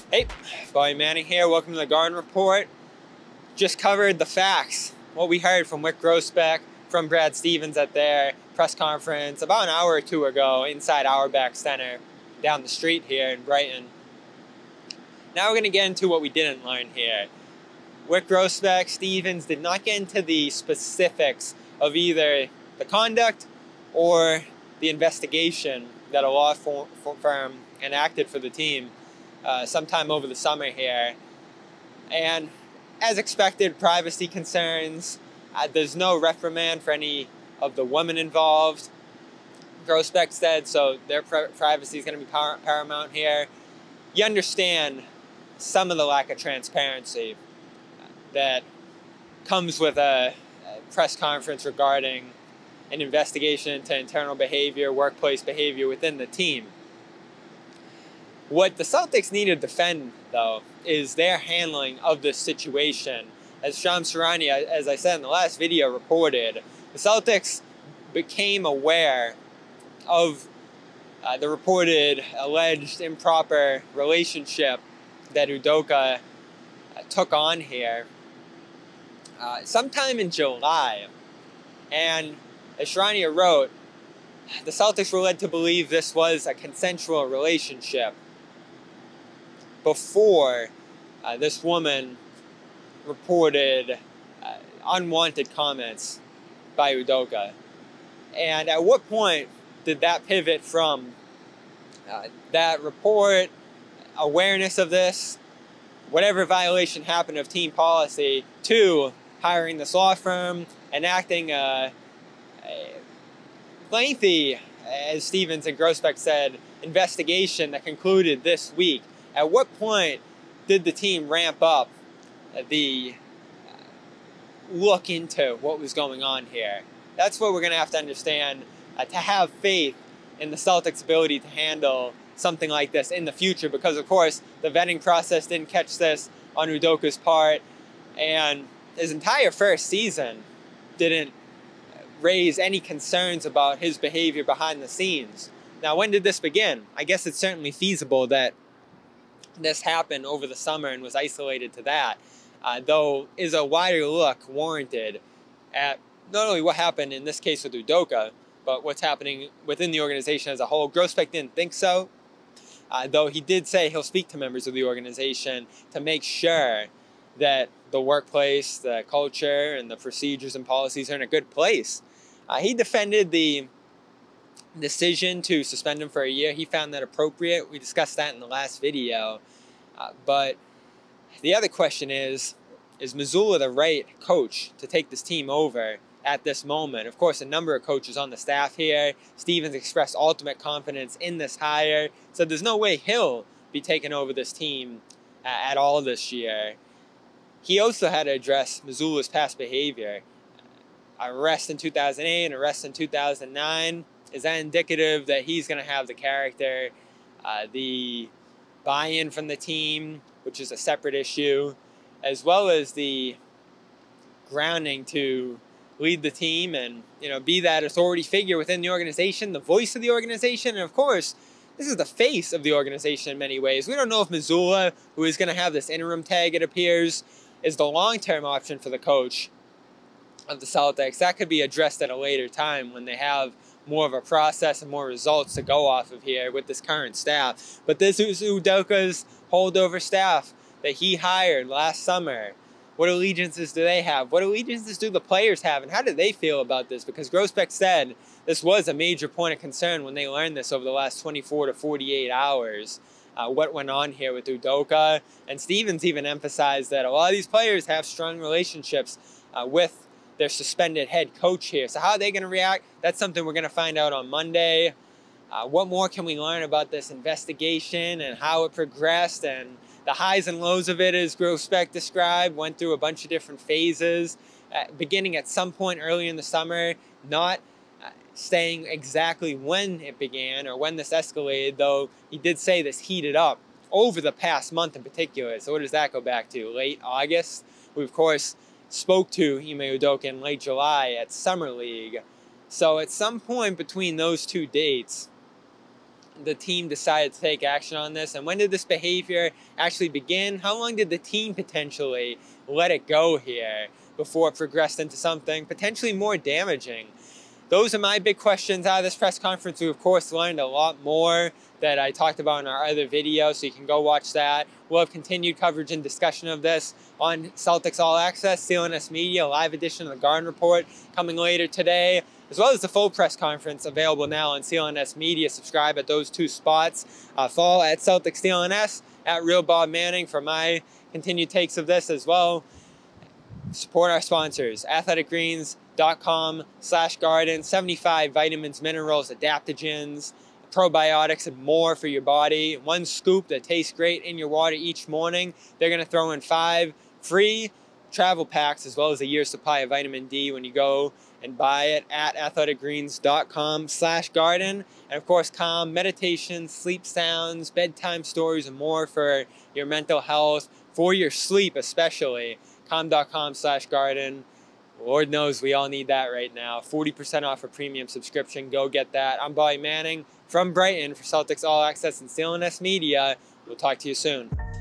Hey, Bobby Manning here. Welcome to the Garden Report. Just covered the facts, what we heard from Grousbeck, from Brad Stevens at their press conference about an hour or two ago inside Auerbach Center down the street here in Brighton. Now we're going to get into what we didn't learn here. Grousbeck, Stevens did not get into the specifics of either the conduct or the investigation that a law firm enacted for the team sometime over the summer here. And as expected, privacy concerns. There's no reprimand for any of the women involved, Grousbeck said, so their privacy is going to be paramount here. You understand some of the lack of transparency that comes with a press conference regarding an investigation into internal behavior, workplace behavior within the team. What the Celtics need to defend, though, is their handling of this situation. As Shams Charania, as I said in the last video, reported, the Celtics became aware of the reported alleged improper relationship that Udoka took on here sometime in July. And as Charania wrote, the Celtics were led to believe this was a consensual relationship before this woman reported unwanted comments by Udoka. And at what point did that pivot from that report, awareness of this, whatever violation happened of team policy, to hiring this law firm, enacting a lengthy, as Stevens and Grousbeck said, investigation that concluded this week? At what point did the team ramp up the look into what was going on here? That's what we're going to have to understand to have faith in the Celtics' ability to handle something like this in the future, because, of course, the vetting process didn't catch this on Udoka's part, and his entire first season didn't raise any concerns about his behavior behind the scenes. Now, when did this begin? I guess it's certainly feasible that this happened over the summer and was isolated to that, though is a wider look warranted at not only what happened in this case with Udoka, but what's happening within the organization as a whole. Grousbeck didn't think so, though he did say he'll speak to members of the organization to make sure that the workplace, the culture, and the procedures and policies are in a good place. He defended the decision to suspend him for a year. He found that appropriate. We discussed that in the last video. But the other question is Mazzulla the right coach to take this team over at this moment? Of course, a number of coaches on the staff here. Stevens expressed ultimate confidence in this hire, so there's no way he'll be taking over this team at all this year. He also had to address Mazzulla's past behavior. Arrest in 2008, arrest in 2009. Is that indicative that he's going to have the character, the buy-in from the team, which is a separate issue, as well as the grounding to lead the team and, be that authority figure within the organization, the voice of the organization, and of course, this is the face of the organization in many ways. We don't know if Mazzulla, who is going to have this interim tag, it appears, is the long-term option for the coach of the Celtics. That could be addressed at a later time when they have more of a process and more results to go off of here with this current staff. But this is Udoka's holdover staff that he hired last summer. What allegiances do they have? What allegiances do the players have? And how do they feel about this? Because Grousbeck said this was a major point of concern when they learned this over the last 24 to 48 hours. What went on here with Udoka. And Stevens even emphasized that a lot of these players have strong relationships with their suspended head coach here. So how are they going to react? That's something we're going to find out on Monday. What more can we learn about this investigation and how it progressed and the highs and lows of it, as Grousbeck described, went through a bunch of different phases, beginning at some point early in the summer, not saying exactly when it began or when this escalated, though he did say this heated up over the past month in particular. So what does that go back to? Late August? We, of course, spoke to Ime Udoka in late July at Summer League. So at some point between those two dates, the team decided to take action on this, and when did this behavior actually begin? How long did the team potentially let it go here before it progressed into something potentially more damaging? Those are my big questions out of this press conference. We, of course, learned a lot more that I talked about in our other video, so you can go watch that. We'll have continued coverage and discussion of this on Celtics All Access, CLNS Media, live edition of the Garden Report coming later today, as well as the full press conference available now on CLNS Media. Subscribe at those two spots. Follow at Celtics CLNS, at Real Bob Manning for my continued takes of this as well. Support our sponsors, athleticgreens.com/garden, 75 vitamins, minerals, adaptogens, probiotics, and more for your body. One scoop that tastes great in your water each morning. They're going to throw in 5 free travel packs as well as a year's supply of vitamin D when you go and buy it at athleticgreens.com/garden. And of course, calm, meditation, sleep sounds, bedtime stories, and more for your mental health, for your sleep especially. calm.com/garden. Lord knows we all need that right now. 40% off a premium subscription. Go get that. I'm Bobby Manning from Brighton for Celtics All Access and CLNS Media. We'll talk to you soon.